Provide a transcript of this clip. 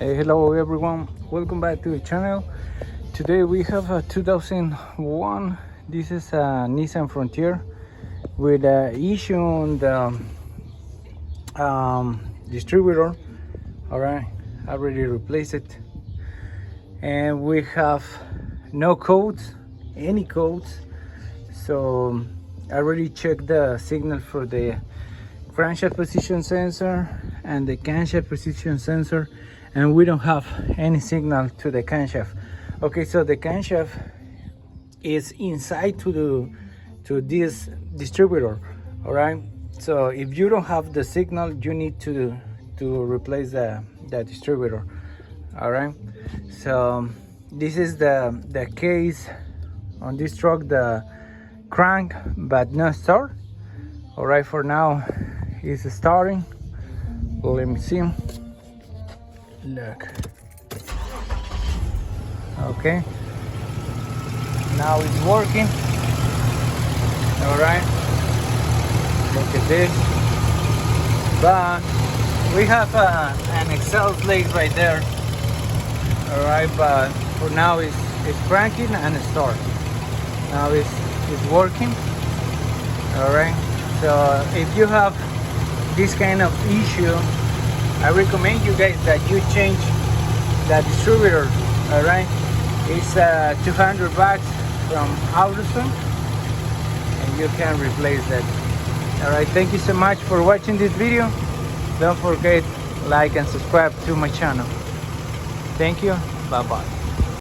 Hello everyone, welcome back to the channel. Today we have a 2001. This is a Nissan Frontier with a issue on the distributor. All right, I already replaced it, and we have no codes, any codes. So I already checked the signal for the crankshaft position sensor and the camshaft position sensor, and we don't have any signal to the camshaft. Okay, so the camshaft is inside to this distributor. All right, so if you don't have the signal, you need to replace the distributor. All right, so this is the case on this truck, the crank but no start. All right, for now it's starting. Let me see. Look. Okay, now it's working. All right, look at this. But we have an exhaust leak right there. All right, but for now it's cranking and start. Now it's working. All right, so if you have this kind of issue, I recommend you guys that you change the distributor. All right, it's $200 from AutoZone, and you can replace that. All right, thank you so much for watching this video. Don't forget like and subscribe to my channel. Thank you. Bye bye.